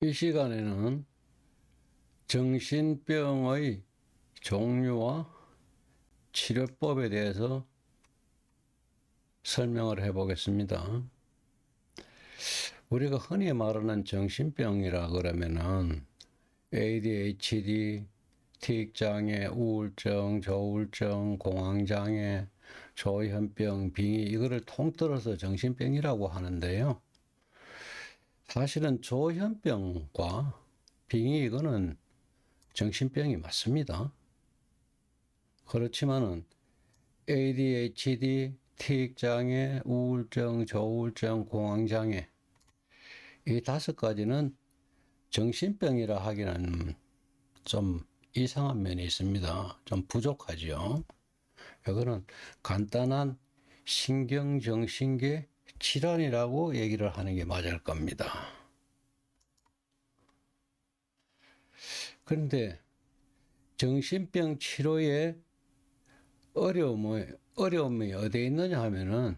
이 시간에는 정신병의 종류와 치료법에 대해서 설명을 해보겠습니다. 우리가 흔히 말하는 정신병이라 그러면은 ADHD, 티익장애, 우울증, 조울증, 공황장애, 조현병, 빙의 이거를 통틀어서 정신병이라고 하는데요. 사실은 조현병과 빙의 이거는 정신병이 맞습니다. 그렇지만은 ADHD, 티익장애, 우울증, 조울증, 공황장애 이 5가지는 정신병이라 하기는 좀 이상한 면이 있습니다. 좀 부족하죠. 이거는 간단한 신경정신계 질환이라고 얘기를 하는 게 맞을 겁니다. 그런데 정신병 치료의 어려움이 어디에 있느냐 하면은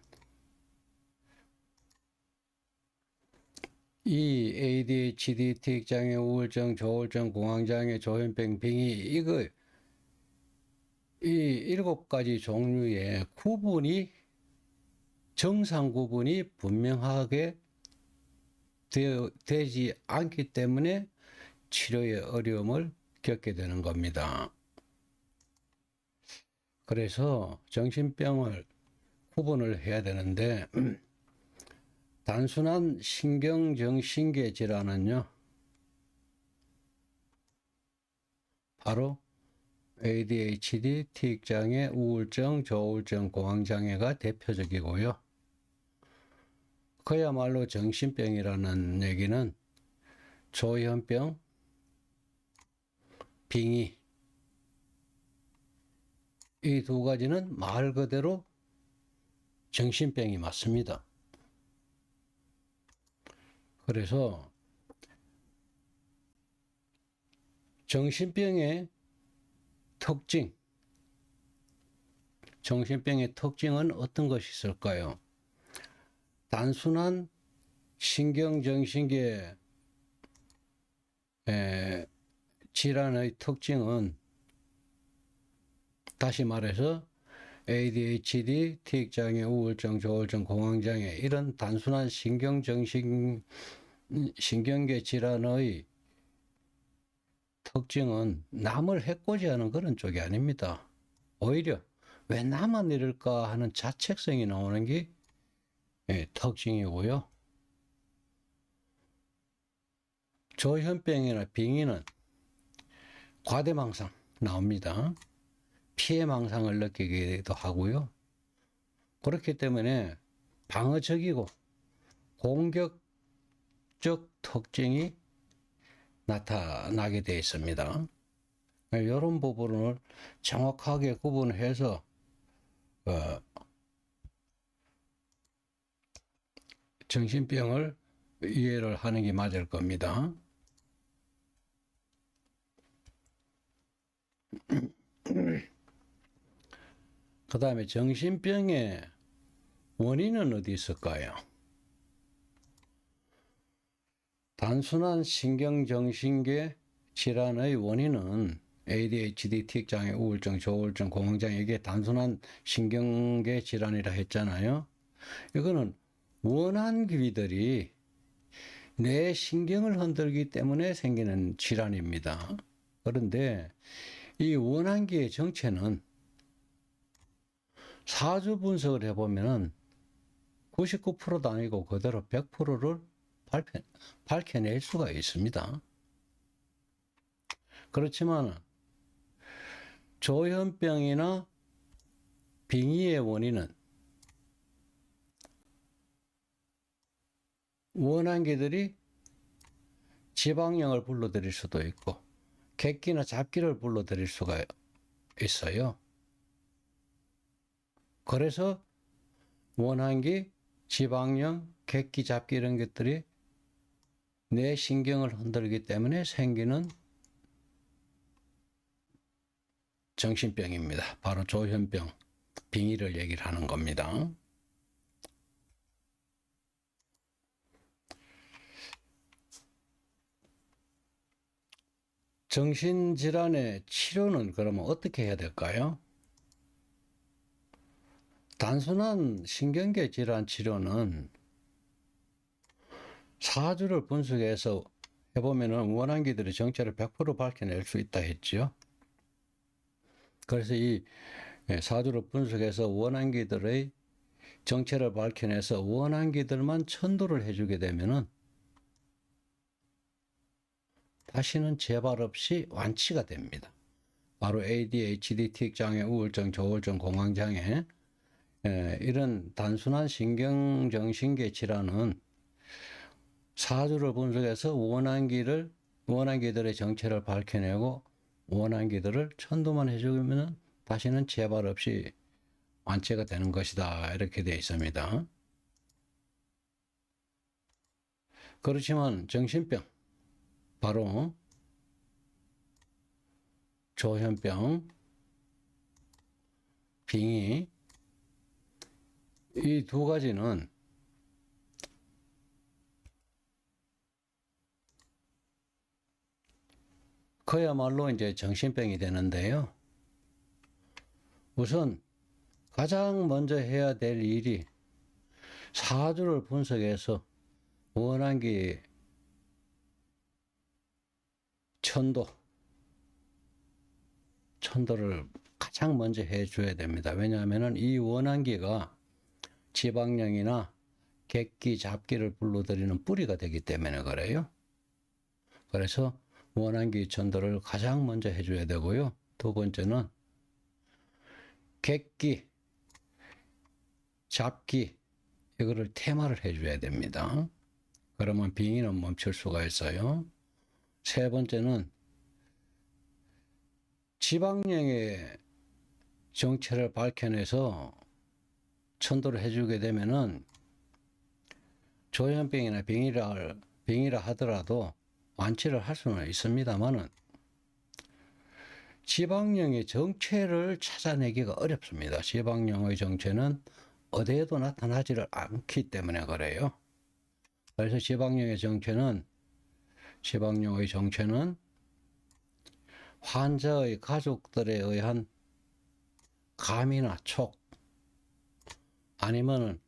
이 ADHD, 티익장애, 우울증, 조울증, 공황장애, 조현병, 빙의 이 7가지 종류의 정상 구분이 분명하게 되지 않기 때문에 치료의 어려움을 겪게 되는 겁니다. 그래서 정신병을 구분을 해야 되는데 단순한 신경정신계 질환은요, 바로 ADHD, 티익장애, 우울증, 조울증, 공황장애가 대표적이고요. 그야말로 정신병이라는 얘기는 조현병, 빙의 이 2가지는 말 그대로 정신병이 맞습니다. 그래서 정신병의 특징은 어떤 것이 있을까요? 단순한 신경정신계 질환의 특징은 다시 말해서 ADHD, 티익장애, 우울증, 조울증, 공황장애 이런 단순한 신경계 질환의 특징은 남을 해코지하는 그런 쪽이 아닙니다. 오히려 왜 나만 이럴까 하는 자책성이 나오는 게 특징이고요. 조현병이나 빙의는 과대망상 나옵니다. 피해망상을 느끼기도 하고요. 그렇기 때문에 방어적이고 공격적 특징이 나타나게 되어 있습니다. 이런 부분을 정확하게 구분해서 정신병을 이해를 하는 게 맞을 겁니다. 그 다음에 정신병의 원인은 어디 있을까요? 단순한 신경정신계 질환의 원인은 ADHD, 티익장애, 우울증, 조울증, 공황장애 이게 단순한 신경계 질환이라 했잖아요. 이거는 원한귀들이 뇌 신경을 흔들기 때문에 생기는 질환입니다. 그런데 이 원한기의 정체는 사주 분석을 해보면 99%도 아니고 그대로 100%를 밝혀낼 수가 있습니다. 그렇지만 조현병이나 빙의의 원인은 원한기들이 지방령을 불러들일 수도 있고 객기나 잡기를 불러들일 수가 있어요. 그래서 원한기, 지방령, 객기, 잡기 이런 것들이 뇌 신경을 흔들기 때문에 생기는 정신병입니다. 바로 조현병, 빙의를 얘기를 하는 겁니다. 정신질환의 치료는 그러면 어떻게 해야 될까요? 단순한 신경계 질환 치료는 사주를 분석해서 해보면은 원한기들의 정체를 100% 밝혀낼 수 있다 했죠. 그래서 이 사주를 분석해서 원한기들의 정체를 밝혀내서 원한기들만 천도를 해주게 되면은 다시는 재발 없이 완치가 됩니다. 바로 ADHD, 티익장애, 우울증, 조울증, 공황장애, 이런 단순한 신경정신계 질환은 사주를 분석해서 원한기들의 정체를 밝혀내고 원한기들을 천도만 해주면 다시는 재발 없이 완치가 되는 것이다. 이렇게 되어 있습니다. 그렇지만 정신병, 바로 조현병, 빙의, 이 두 가지는 그야말로 이제 정신병이 되는데요. 우선 가장 먼저 해야 될 일이 사주를 분석해서 원한기 천도를 가장 먼저 해줘야 됩니다. 왜냐하면 이 원한기가 지방령이나 객기, 잡기를 불러들이는 뿌리가 되기 때문에 그래요. 그래서 원한기 천도를 가장 먼저 해줘야 되고요. 두 번째는 객기, 잡기, 이거를 테마를 해줘야 됩니다. 그러면 빙의는 멈출 수가 있어요. 세 번째는 지방령의 정체를 밝혀내서 천도를 해주게 되면은 조현병이나 빙의라 하더라도 완치를 할 수는 있습니다만은 지방령의 정체를 찾아내기가 어렵습니다. 지방령의 정체는 어디에도 나타나지를 않기 때문에 그래요. 그래서 지방령의 정체는 환자의 가족들에 의한 감이나 촉, 아니면은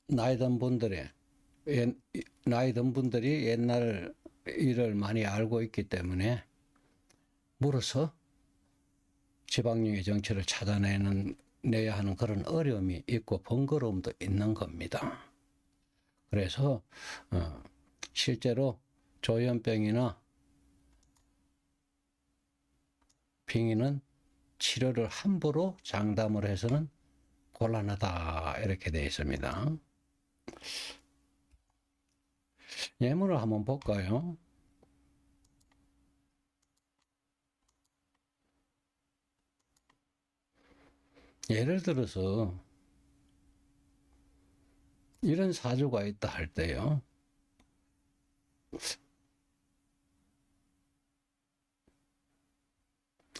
나이 든 분들이 옛날 일을 많이 알고 있기 때문에 물어서 지방령의 정체를 찾아내야 하는 그런 어려움이 있고 번거로움도 있는 겁니다. 그래서 실제로 조현병이나 빙의는 치료를 함부로 장담을 해서는 곤란하다, 이렇게 되어 있습니다. 예문을 한번 볼까요? 예를 들어서 이런 사주가 있다 할 때요.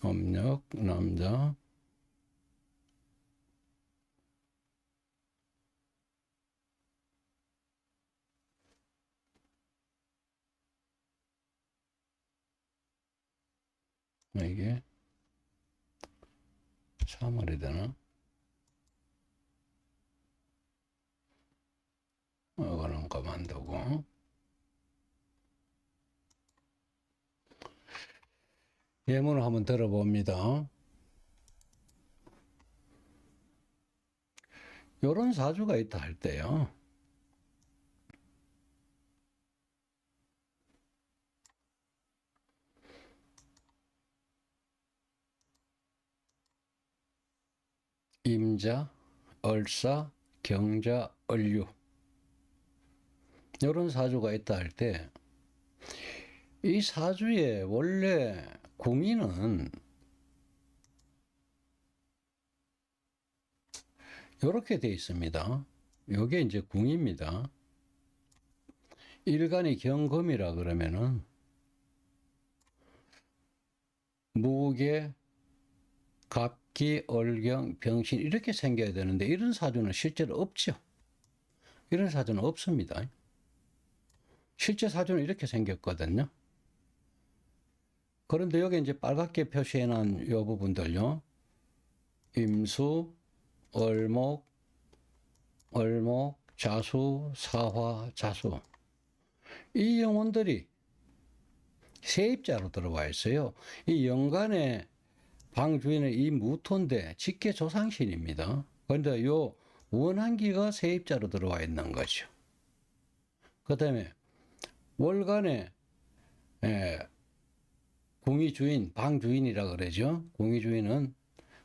음력, 남자, 이게 3월이 되나? 이거는 그만두고. 예문을 한번 들어봅니다. 요런 사주가 있다 할 때요. 임자, 을사, 경자, 을류, 이런 사주가 있다 할 때 이 사주의 원래 궁위는 이렇게 되어 있습니다. 이게 이제 궁입니다. 일간이 경금이라 그러면은 무게, 갑기, 얼경, 병신 이렇게 생겨야 되는데 이런 사주는 실제로 없죠. 이런 사주는 없습니다. 실제 사주는 이렇게 생겼거든요. 그런데 여기 이제 빨갛게 표시해 놓은 이 부분들요. 임수, 을목, 자수, 사화, 자수. 이 영혼들이 세입자로 들어와 있어요. 이 연간의 방주인은 이 무토인데 직계 조상신입니다. 그런데 요 원한기가 세입자로 들어와 있는 거죠. 그 다음에 월간에 공의주인, 방주인이라 그러죠. 공의주인은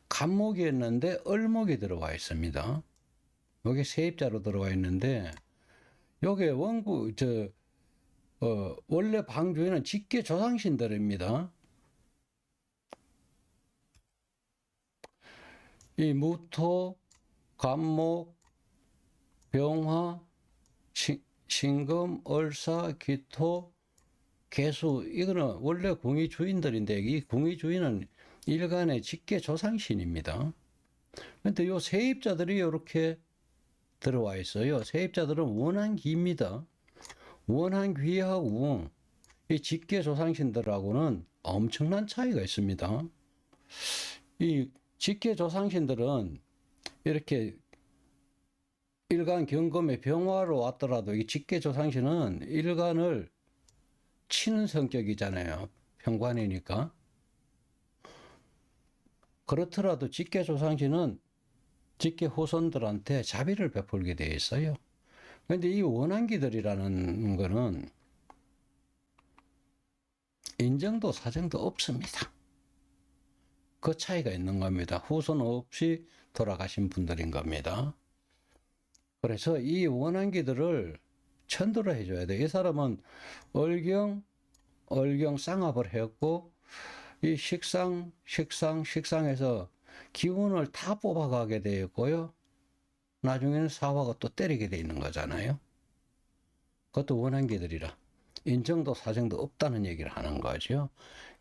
간목이었는데 을목이 들어와 있습니다. 여기 세입자로 들어와 있는데 요게 원래 방주인은 직계 조상신들입니다. 이 무토, 간목, 병화, 신금, 을사, 기토, 개수, 이거는 원래 공의주인들인데 이 공의주인은 일간의 직계 조상신입니다. 그런데 요 세입자들이 이렇게 들어와 있어요. 세입자들은 원한기입니다. 원한귀하고 이 직계 조상신들하고는 엄청난 차이가 있습니다. 이 직계 조상신들은 이렇게 일간 경금의 병화로 왔더라도 이 직계 조상신은 일간을 치는 성격이잖아요. 평관이니까. 그렇더라도 직계 조상신은 직계 후손들한테 자비를 베풀게 되어 있어요. 그런데 이 원한기들이라는 거는 인정도 사정도 없습니다. 그 차이가 있는 겁니다. 후손 없이 돌아가신 분들인 겁니다. 그래서 이 원한기들을 천도를 해줘야 돼. 이 사람은 얼경 쌍합을 했고 이 식상에서 기운을 다 뽑아가게 되었고요. 나중에는 사화가 또 때리게 돼 있는 거잖아요. 그것도 원한기들이라 인정도 사정도 없다는 얘기를 하는 거죠.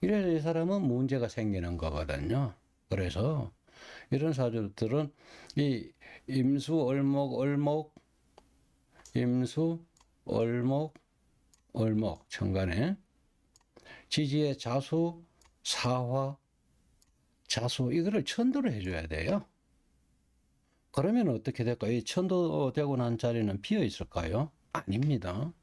이래서 이 사람은 문제가 생기는 거거든요. 그래서 이런 사주들은 이 임수, 을목, 천간에 지지의 자수, 사화, 자수 이거를 천도를 해줘야 돼요. 그러면 어떻게 될까요? 이 천도되고 난 자리는 비어 있을까요? 아닙니다.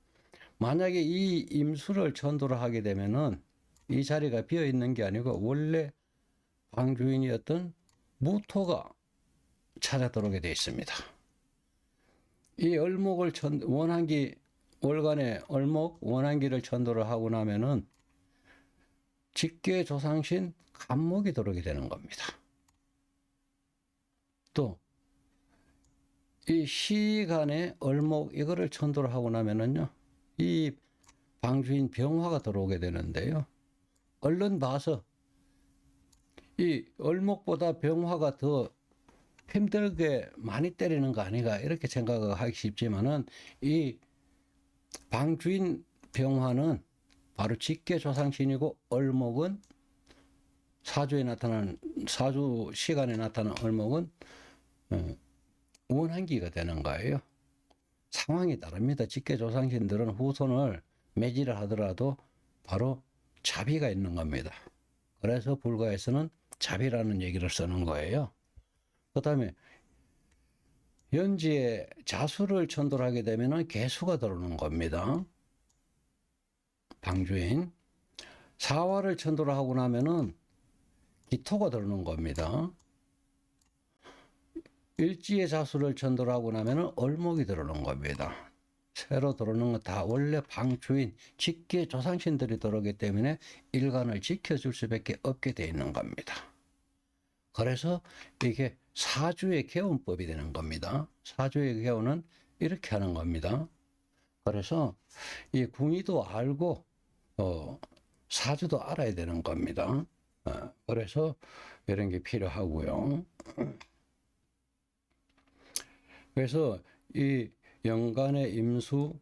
만약에 이 임수를 천도를 하게 되면은 이 자리가 비어 있는 게 아니고 원래 방주인이었던 무토가 찾아 들어오게 되어 있습니다. 이 을목을 원한기 월간에 원한기를 천도를 하고 나면은 직계 조상신 간목이 들어오게 되는 겁니다. 또 이 시간에 을목 이거를 천도를 하고 나면은요 이 방주인 병화가 들어오게 되는데요. 얼른 봐서 이 을목보다 병화가 더 힘들게 많이 때리는 거 아닌가 이렇게 생각을 하기 쉽지만은 이 방주인 병화는 바로 직계 조상신이고 을목은 사주 시간에 나타난 을목은 원한기가 되는 거예요. 상황이 다릅니다. 직계 조상신들은 후손을 매질을 하더라도 바로 자비가 있는 겁니다. 그래서 불가에서는 자비라는 얘기를 쓰는 거예요. 그 다음에 연지에 자수를 천도를 하게 되면 개수가 들어오는 겁니다. 방주인. 사화를 천도를 하고 나면은 기토가 들어오는 겁니다. 일지의 자수를 천도를 하고 나면은 을목이 들어오는 겁니다. 새로 들어오는 건 다 원래 방주인 직계 조상신들이 들어오기 때문에 일간을 지켜줄 수밖에 없게 되어 있는 겁니다. 그래서 이게 사주의 개운법이 되는 겁니다. 사주의 개운은 이렇게 하는 겁니다. 그래서 이 궁의도 알고 사주도 알아야 되는 겁니다. 그래서 이런 게 필요하고요. 그래서 이 연간의 임수,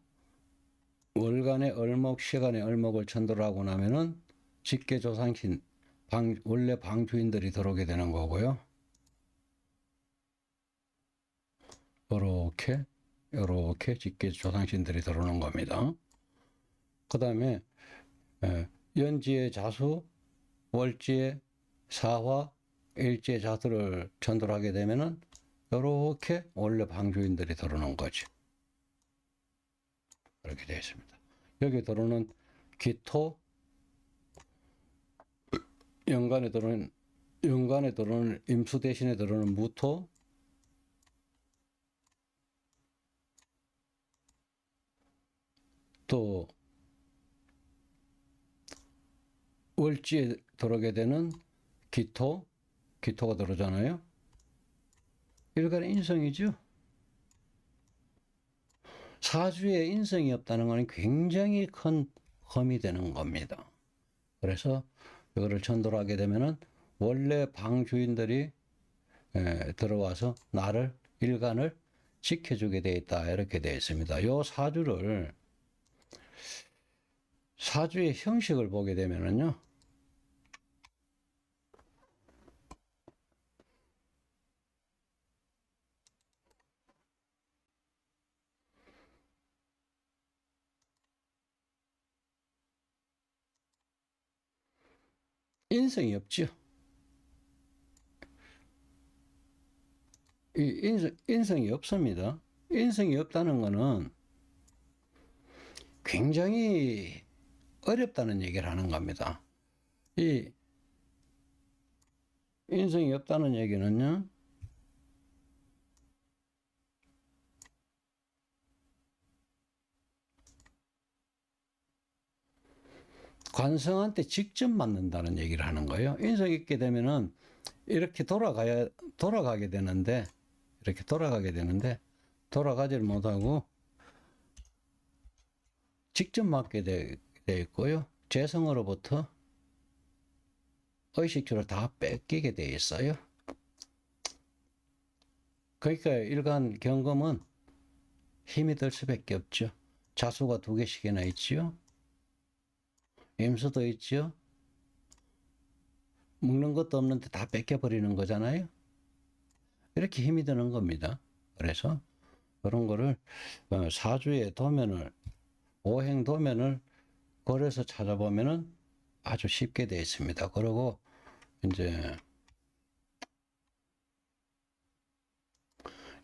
월간의 을목, 시간의 을목을 천도를 하고 나면은 직계 조상신 원래 방주인들이 들어오게 되는 거고요. 요렇게 직계 조상신들이 들어오는 겁니다. 그 다음에 연지의 자수, 월지의 사화, 일지의 자수를 천도를 하게 되면은 이렇게 원래 방주인들이 들어오는 거죠. 그렇게 되어 있습니다. 여기 들어오는 기토, 연간에 들어오는 임수 대신에 들어오는 무토, 또 월지에 들어오게 되는 기토가 들어오잖아요. 일간의 인성이죠. 사주에 인성이 없다는 것은 굉장히 큰 험이 되는 겁니다. 그래서 이거를 천도를 하게 되면은 원래 방주인들이 들어와서 나를 일간을 지켜주게 되어 있다 이렇게 되어 있습니다. 요 사주의 형식을 보게 되면은요. 인성이 없죠. 인성이 없습니다. 인성이 없다는 것은 굉장히 어렵다는 얘기를 하는 겁니다. 이 인성이 없다는 얘기는요. 관성한테 직접 맞는다는 얘기를 하는 거예요. 인성이 있게 되면은 이렇게 돌아가게 되는데 돌아가지를 못하고 직접 맞게 돼 있고요. 재성으로부터 의식주를 다 뺏기게 돼 있어요. 그러니까 일간 경금은 힘이 들 수밖에 없죠. 자수가 2개씩이나 있지요. 임수도 있지요. 먹는 것도 없는데 다 뺏겨버리는 거잖아요. 이렇게 힘이 드는 겁니다. 그래서 그런 거를 사주의 도면을 오행 도면을 걸어서 찾아보면은 아주 쉽게 되어 있습니다. 그리고 이제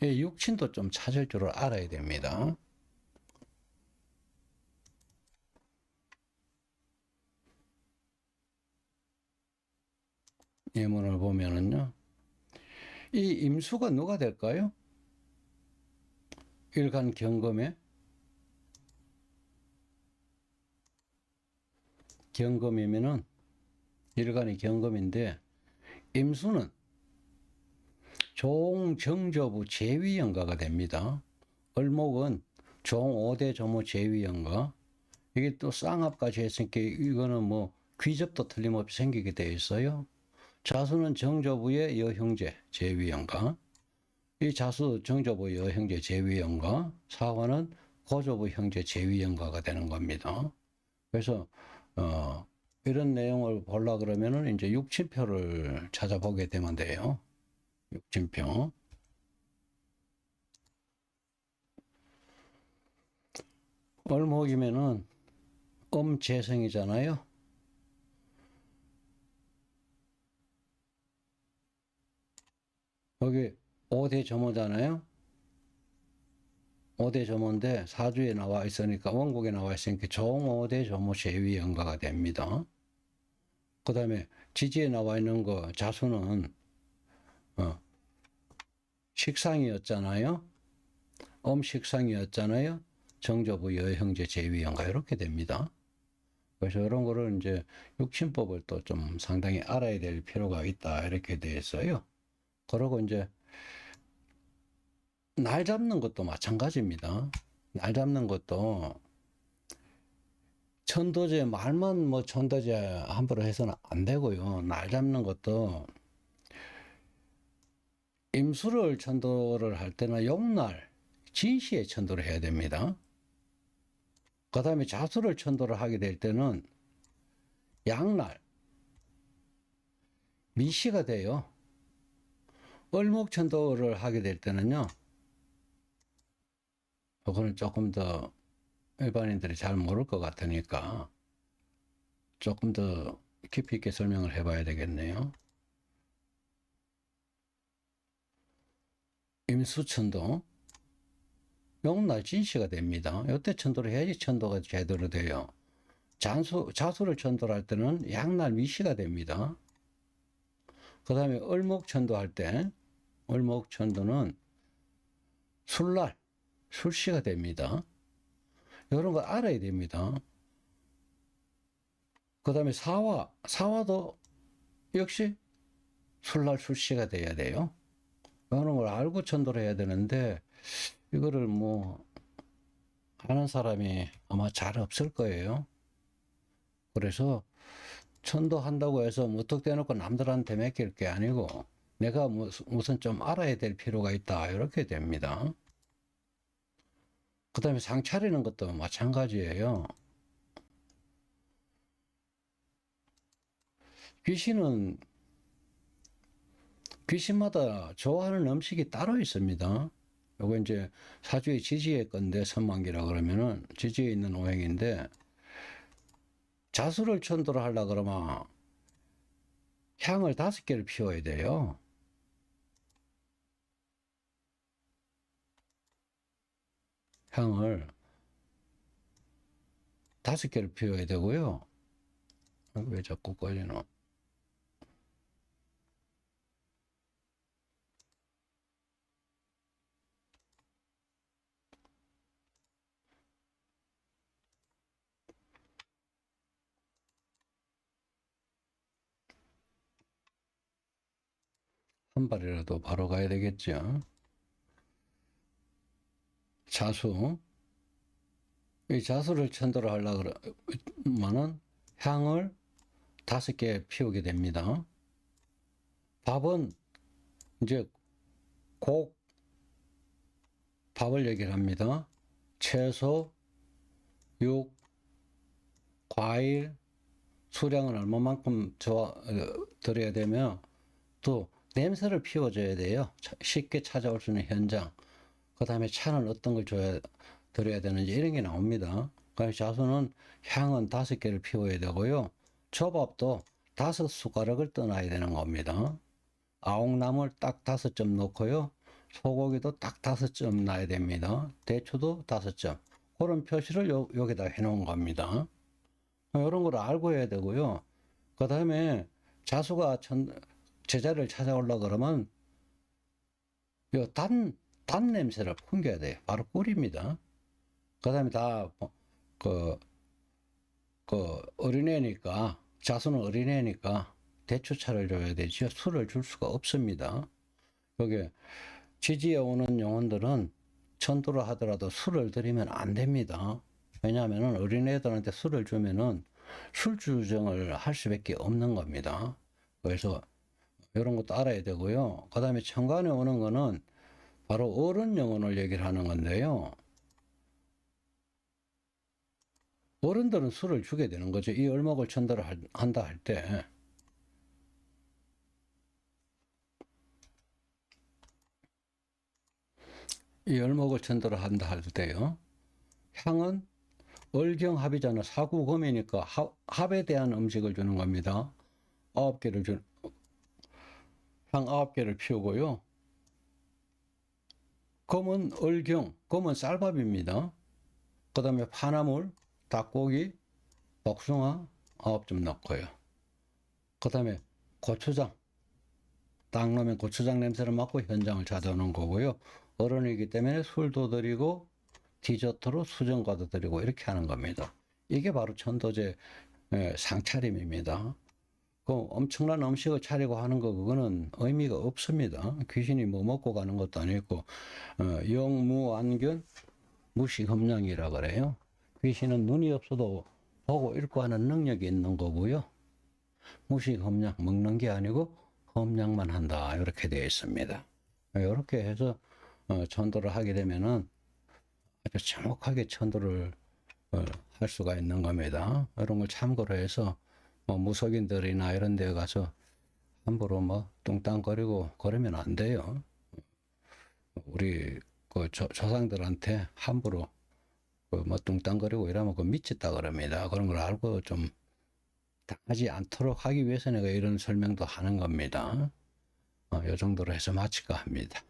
이 육친도 좀 찾을 줄을 알아야 됩니다. 예문을 보면은요. 이 임수가 누가 될까요? 일간 경금에 경금이면은 일간이 경금인데 임수는 종정조부 제위연가가 됩니다. 을목은 종 5대 조무 제위연가. 이게 또 쌍합까지 했으니까 이거는 뭐 귀접도 틀림없이 생기게 되어 있어요. 자수는 정조부의 여형제 제위연가. 이 자수 정조부 여형제 제위연가. 사화는 고조부 형제 제위연가가 되는 겁니다. 그래서 이런 내용을 보려 그러면은 이제 육친표를 찾아보게 되면 돼요. 육친표. 을목이면은 음재성이잖아요. 여기 5대 점호잖아요. 5대 점호인데 사주에 나와 있으니까 원곡에 나와 있으니까 종 5대 점호 제위 연가가 됩니다. 그 다음에 지지에 나와 있는 거 자수는 식상이었잖아요. 음식상이었잖아요. 정조부 여형제 제위연가 이렇게 됩니다. 그래서 이런 거를 이제 육친법을 또 좀 상당히 알아야 될 필요가 있다 이렇게 돼 있어요. 그리고 이제 날 잡는 것도 마찬가지입니다. 날 잡는 것도 천도제 말만 뭐 천도제 함부로 해서는 안 되고요. 날 잡는 것도 임수를 천도를 할 때는 용날, 진시에 천도를 해야 됩니다. 그 다음에 자수를 천도를 하게 될 때는 양날, 미시가 돼요. 을목 천도를 하게 될 때는요. 이거는 조금 더 일반인들이 잘 모를 것 같으니까 조금 더 깊이 있게 설명을 해봐야 되겠네요. 임수천도 용날 진시가 됩니다. 이때 천도를 해야지 천도가 제대로 돼요. 자수를 천도를 할 때는 양날 미시가 됩니다. 그 다음에 을목천도 할 때, 을목천도는 술날, 술시가 됩니다. 이런 거 알아야 됩니다. 그 다음에 사화도 역시 술날 술시가 돼야 돼요. 이런 걸 알고 천도를 해야 되는데, 이거를 뭐, 하는 사람이 아마 잘 없을 거예요. 그래서 천도한다고 해서 무턱대놓고 남들한테 맡길 게 아니고 내가 무슨 좀 알아야 될 필요가 있다 이렇게 됩니다. 그 다음에 상 차리는 것도 마찬가지예요. 귀신마다 좋아하는 음식이 따로 있습니다. 요거 이제 사주의 지지의 건데 선만기라 그러면은 지지에 있는 오행인데 자수를 천도를 하려 그러면 향을 5개를 피워야 돼요. 향을 5개를 피워야 되고요. 왜 자꾸 꺼지노? 한 발이라도 바로 가야 되겠죠. 자수. 이 자수를 천도를 하려고 그러면은 향을 5개 피우게 됩니다. 밥은 이제 밥을 얘기를 합니다. 채소, 육, 과일, 수량은 얼마만큼 드려야 되며 또 냄새를 피워줘야 돼요. 쉽게 찾아올 수 있는 현장. 그 다음에 차는 어떤 걸 드려야 되는지 이런 게 나옵니다. 그래서 자수는 향은 5개를 피워야 되고요. 초밥도 5숟가락을 떠나야 되는 겁니다. 아웅나물 딱 5점 넣고요. 소고기도 딱 5점 놔야 됩니다. 대추도 5점. 그런 표시를 여기다 해놓은 겁니다. 이런 걸 알고 해야 되고요. 그 다음에 자수가 제자리를 찾아오려고 그러면 단 냄새를 풍겨야 돼요. 바로 꿀입니다. 그 다음에 어린애니까, 자수는 어린애니까 대추차를 줘야 되죠. 술을 줄 수가 없습니다. 여기 지지에 오는 영혼들은 천도를 하더라도 술을 드리면 안 됩니다. 왜냐하면 어린애들한테 술을 주면은 술주정을 할 수밖에 없는 겁니다. 그래서 이런 것도 알아야 되고요. 그 다음에 천간에 오는 거는 바로 어른 영혼을 얘기를 하는 건데요. 어른들은 술을 주게 되는 거죠. 이 을목을 천도를 한다 할 때. 이 을목을 천도를 한다 할 때요. 향은 을경합이잖아. 사구금이니까 합에 대한 음식을 주는 겁니다. 9개를 향 9개를 피우고요. 검은 을경, 검은 쌀밥입니다. 그 다음에 파나물, 닭고기, 복숭아 9점 넣고요. 그 다음에 고추장, 딱 넣으면 고추장 냄새를 맡고 현장을 찾아오는 거고요. 어른이기 때문에 술도 드리고 디저트로 수정과도 드리고 이렇게 하는 겁니다. 이게 바로 천도제 상차림입니다. 그 엄청난 음식을 차리고 하는 거 그거는 의미가 없습니다. 귀신이 뭐 먹고 가는 것도 아니고 영무안견 무식험량이라 그래요. 귀신은 눈이 없어도 보고 읽고 하는 능력이 있는 거고요. 무식험량 먹는 게 아니고 험량만 한다 이렇게 되어 있습니다. 이렇게 해서 천도를 하게 되면은 아주 정확하게 천도를 할 수가 있는 겁니다. 이런 걸 참고로 해서 뭐 무속인들이나 이런 데 가서 함부로 뭐 뚱땅거리고 그러면 안 돼요. 우리 그 조상들한테 함부로 뭐 뚱땅거리고 이러면 그 미쳤다 그럽니다. 그런 걸 알고 좀 당하지 않도록 하기 위해서 내가 이런 설명도 하는 겁니다. 요 정도로 해서 마칠까 합니다.